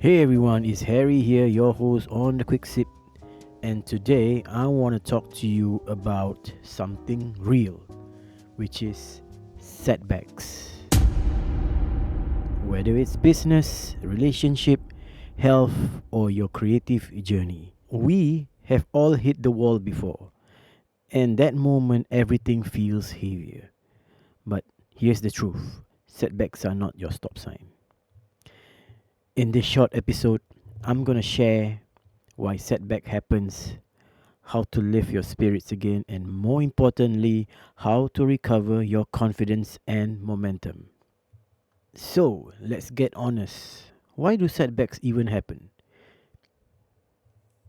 Hey everyone, it's Harry here, your host on the Quick Sip, and today I want to talk to you about something real, which is setbacks. Whether it's business, relationship, health, or your creative journey, we have all hit the wall before, and that moment everything feels heavier. But here's the truth: setbacks are not your stop sign. In this short episode, I'm gonna share why setback happens, how to lift your spirits again, and more importantly, how to recover your confidence and momentum. So, let's get honest. Why do setbacks even happen?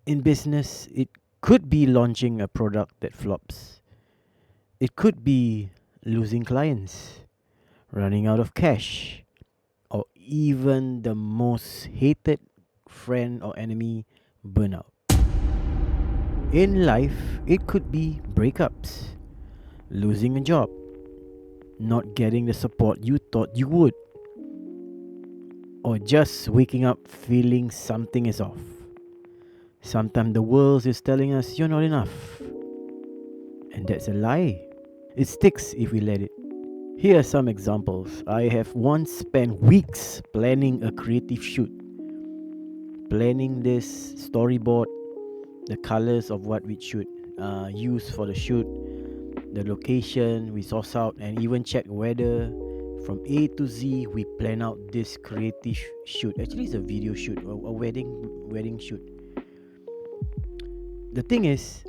In business, it could be launching a product that flops. It could be losing clients, running out of cash, or even the most hated friend or enemy burnout. In life, it could be breakups, losing a job, not getting the support you thought you would, or just waking up feeling something is off. Sometimes the world is telling us you're not enough, and that's a lie. It sticks if we let it. Here are some examples. I have once spent weeks planning a creative shoot, planning this storyboard, the colors of what we should use for the shoot, the location, we source out and even check whether from A to Z we plan out this creative shoot. Actually, it's a video shoot, a wedding shoot. The thing is,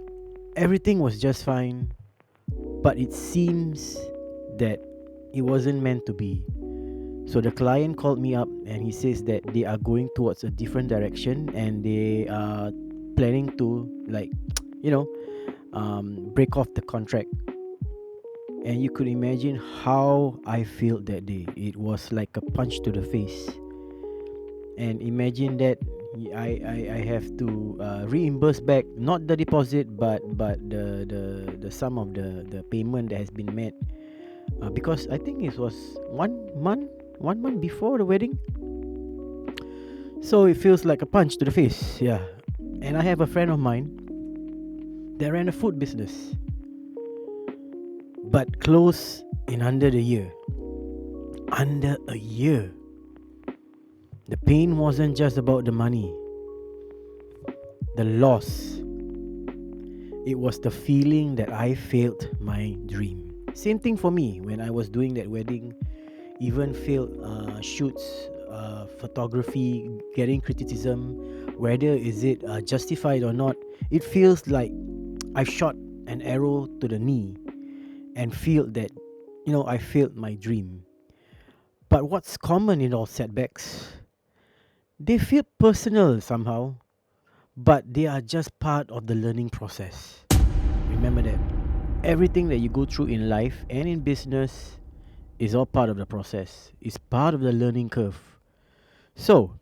everything was just fine, but it seems that it wasn't meant to be. So the client called me up and he says that they are going towards a different direction and they are planning to you know break off the contract. And you could imagine how I felt that day. It was like a punch to the face. And imagine that I have to reimburse back not the deposit but the sum of the payment that has been made, because I think it was 1 month before the wedding. So it feels like a punch to the face, yeah. And I have a friend of mine that ran a food business but closed in under a year. Under a year. The pain wasn't just about the money, the loss. It was the feeling that I failed my dream. Same thing for me when I was doing that wedding, even failed shoots, photography, getting criticism, whether is it justified or not. It feels like I shot an arrow to the knee and feel that, I failed my dream. But what's common in all setbacks? They feel personal somehow, but they are just part of the learning process. Remember that everything that you go through in life and in business is all part of the process. It's part of the learning curve. So,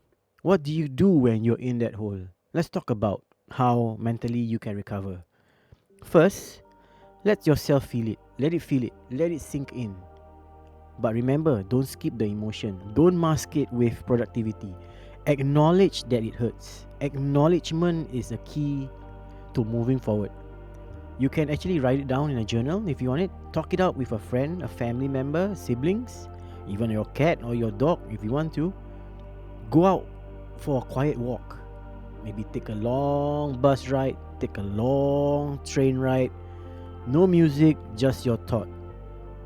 what do you do when you're in that hole? Let's talk about how mentally you can recover. First, let yourself feel it. Let it feel it. Let it sink in. But remember, don't skip the emotion. Don't mask it with productivity. Acknowledge that it hurts. Acknowledgement is a key to moving forward. You can actually write it down in a journal if you want it. Talk it out with a friend, a family member, siblings, even your cat or your dog if you want to. Go out for a quiet walk. Maybe take a long bus ride, take a long train ride. No music, just your thought.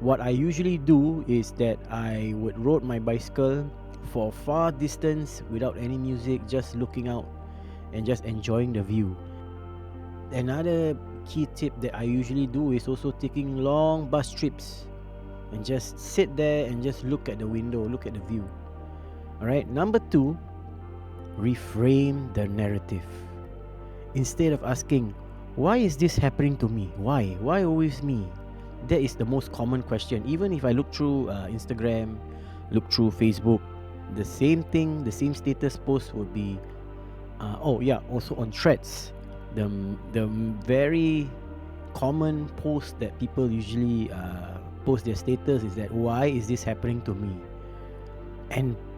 What I usually do is that I would ride my bicycle for a far distance without any music, just looking out and just enjoying the view. Another key tip that I usually do is also taking long bus trips and just sit there and just look at the window, look at the view. Alright, number 2, reframe the narrative. Instead of asking, why is this happening to me? Why? Why always me? That is the most common question. Even if I look through Instagram, look through Facebook, the same thing, the same status post would be, also on threads. The very common post that people usually post their status is that, why is this happening to me?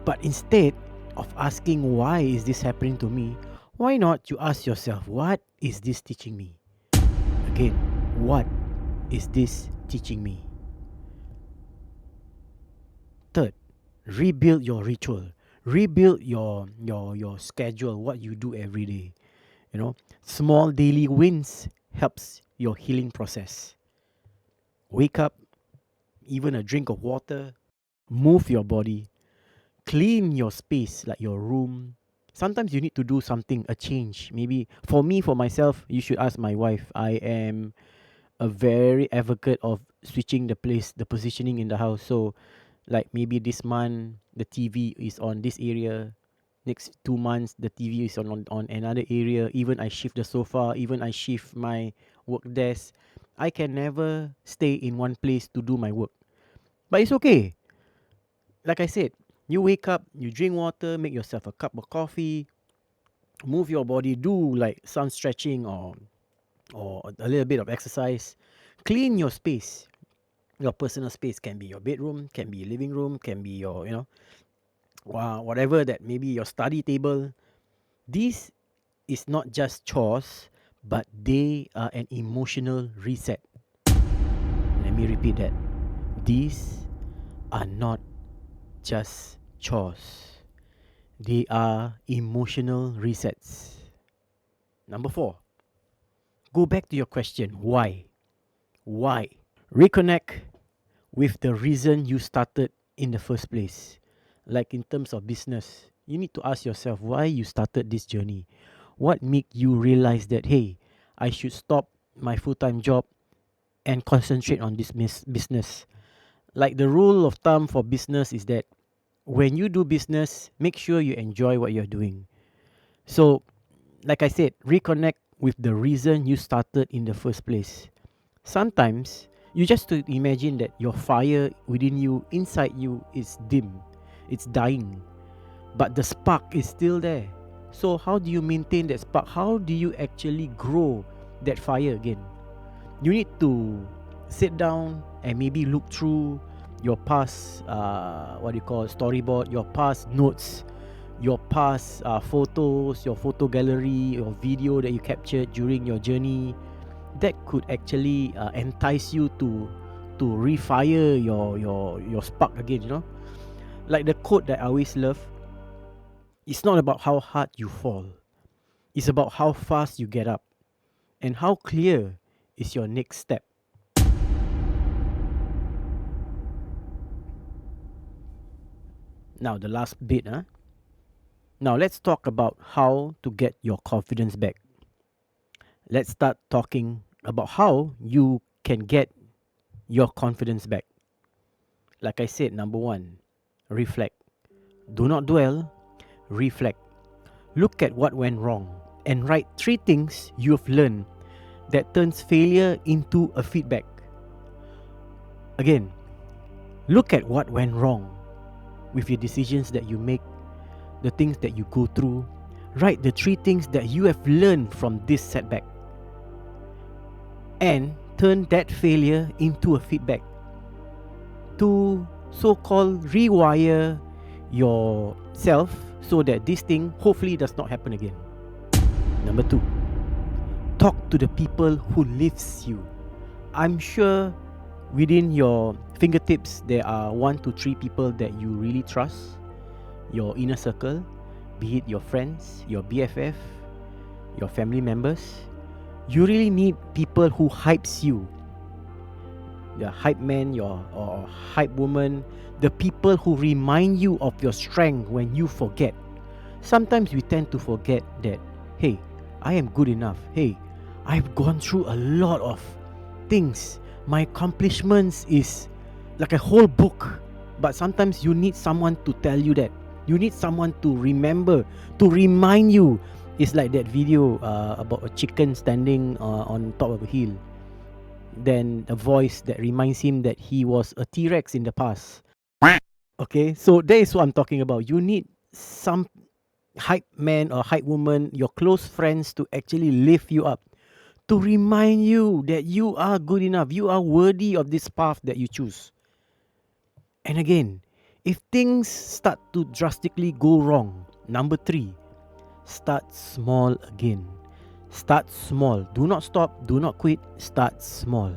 But instead, of asking why is this happening to me, why not you ask yourself, what is this teaching me? Again, what is this teaching me? Third, rebuild your ritual. Rebuild your schedule, what you do every day. You know, small daily wins helps your healing process. Wake up, even a drink of water, move your body, clean your space, like your room. Sometimes you need to do something, a change. Maybe for me, for myself, you should ask my wife. I am a very advocate of switching the place, the positioning in the house. So, like maybe this month, the TV is on this area. Next 2 months, the TV is on another area. Even I shift the sofa, even I shift my work desk. I can never stay in one place to do my work. But it's okay. Like I said, you wake up, you drink water, make yourself a cup of coffee, move your body, do like some stretching or a little bit of exercise. Clean your space. Your personal space can be your bedroom, can be living room, can be your, whatever that, maybe your study table. This is not just chores, but they are an emotional reset. Let me repeat that. These are not just chores. They are emotional resets. Number 4, go back to your question. Why? Why? Reconnect with the reason you started in the first place. Like in terms of business, you need to ask yourself why you started this journey. What made you realize that, hey, I should stop my full-time job and concentrate on this business? Like the rule of thumb for business is that when you do business, make sure you enjoy what you're doing. So, like I said, reconnect with the reason you started in the first place. Sometimes you just to imagine that your fire within you, inside you, is dim, it's dying, but the spark is still there. So how do you maintain that spark? How do you actually grow that fire again? You need to sit down and maybe look through your past, storyboard, your past notes, your past photos, your photo gallery, your video that you captured during your journey. That could actually entice you to refire your spark again. Like the quote that I always love: it's not about how hard you fall, it's about how fast you get up and how clear is your next step. Now the last bit. Now let's talk about how to get your confidence back. Let's start talking about how you can get your confidence back. Like I said, number 1, reflect. Do not dwell, reflect. Look at what went wrong and write 3 things you have learned that turns failure into a feedback. Again, look at what went wrong with your decisions that you make, the things that you go through. Write the 3 things that you have learned from this setback and turn that failure into a feedback to so-called rewire yourself so that this thing hopefully does not happen again. Number 2, talk to the people who lifts you. I'm sure within your fingertips there are 1 to 3 people that you really trust, your inner circle, be it your friends, your BFF, your family members. You really need people who hypes you. The hype man, or hype woman, the people who remind you of your strength when you forget. Sometimes we tend to forget that, hey, I am good enough. Hey, I've gone through a lot of things. My accomplishments is like a whole book. But sometimes you need someone to tell you that. You need someone to remember, to remind you. It's like that video about a chicken standing on top of a hill. Then a voice that reminds him that he was a T-Rex in the past. Okay, so that is what I'm talking about. You need some hype man or hype woman, your close friends, to actually lift you up, to remind you that you are good enough, you are worthy of this path that you choose. And again, if things start to drastically go wrong, Number 3, start small again. Start small. Do not stop. Do not quit. Start small.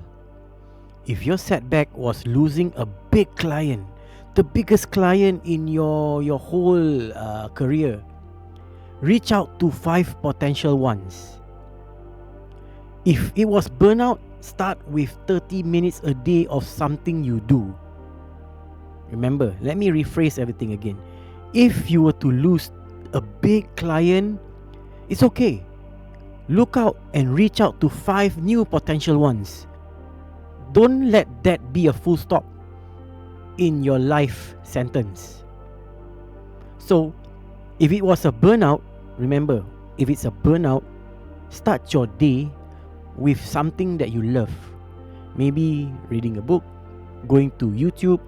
If your setback was losing a big client, the biggest client in your whole career, reach out to 5 potential ones. If it was burnout, start with 30 minutes a day of something you do. Remember, let me rephrase everything again. If you were to lose a big client, it's okay. Look out and reach out to 5 new potential ones. Don't let that be a full stop in your life sentence. So, if it was a burnout, remember, if it's a burnout, start your day with something that you love. Maybe reading a book, going to YouTube,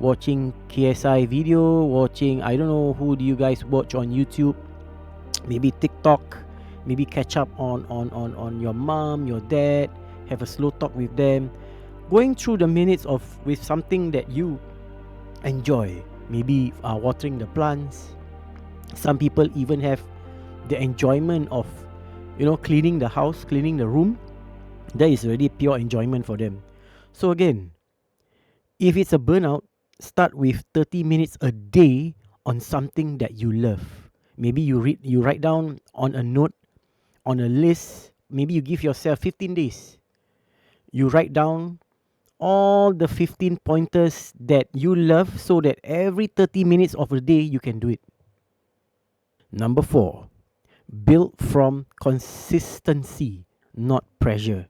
watching KSI video, watching, I don't know, who do you guys watch on YouTube? Maybe TikTok, maybe catch up on your mom, your dad, have a slow talk with them. Going through the minutes with something that you enjoy. Maybe watering the plants. Some people even have the enjoyment of, cleaning the house, cleaning the room. That is already pure enjoyment for them. So again, if it's a burnout, start with 30 minutes a day on something that you love. Maybe you write down on a note, on a list. Maybe you give yourself 15 days. You write down all the 15 pointers that you love so that every 30 minutes of the day you can do it. Number 4, build from consistency, not pressure.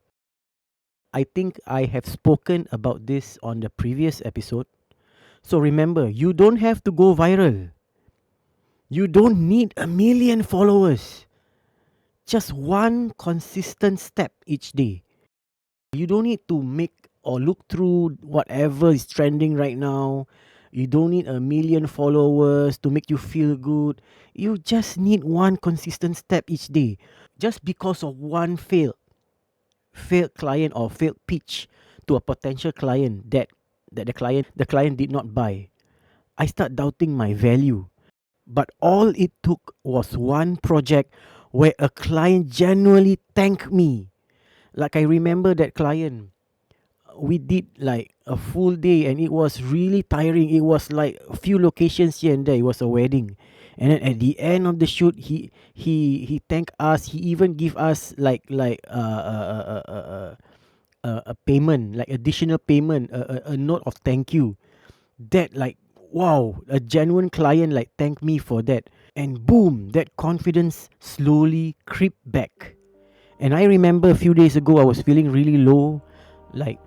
I think I have spoken about this on the previous episode. So remember, you don't have to go viral. You don't need 1 million followers. Just one consistent step each day. You don't need to make or look through whatever is trending right now. You don't need 1 million followers to make you feel good. You just need one consistent step each day. Just because of one failed client or failed pitch to a potential client that the client did not buy, I start doubting my value. But all it took was one project where a client genuinely thanked me. Like I remember that client, we did like a full day and it was really tiring. It was like a few locations here and there. It was a wedding. And then at the end of the shoot, he thanked us. He even give us like a payment, like additional payment, a note of thank you. That like, wow, a genuine client like thanked me for that. And boom, that confidence slowly crept back. And I remember a few days ago, I was feeling really low, like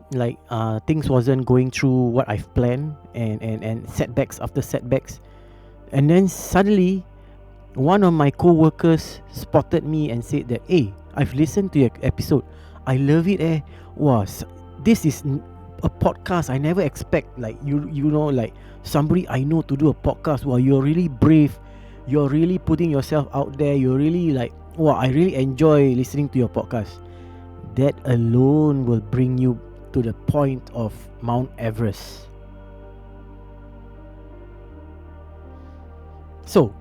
things wasn't going through what I've planned, and setbacks after setbacks. And then suddenly, one of my co-workers spotted me and said that, hey, I've listened to your episode. I love it. Wow, this is a podcast. I never expect like you know, like somebody I know to do a podcast. Wow, you're really brave. You're really putting yourself out there. You're really like, wow, I really enjoy listening to your podcast. That alone will bring you to the point of Mount Everest. So,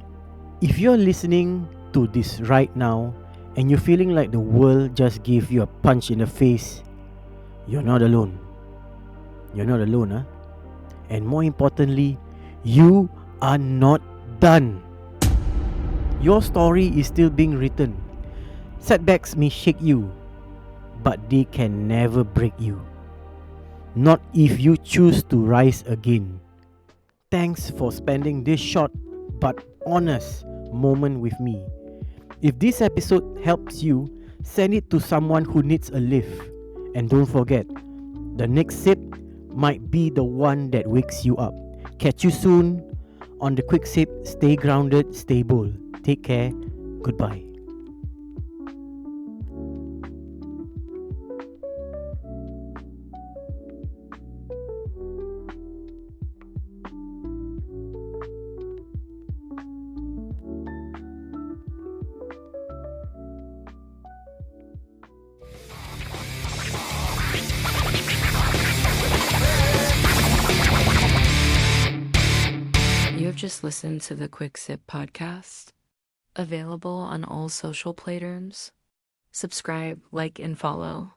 if you're listening to this right now and you're feeling like the world just gave you a punch in the face, you're not alone. You're not alone, huh? And more importantly, you are not done. Your story is still being written. Setbacks may shake you, but they can never break you. Not if you choose to rise again. Thanks for spending this short but honest moment with me. If this episode helps you, send it to someone who needs a lift. And don't forget, the next sip might be the one that wakes you up. Catch you soon on the Quick Sip. Stay grounded, stay bold. Take care. Goodbye. You have just listened to the Quick Sip podcast. Available on all social platforms. Subscribe, like, and follow.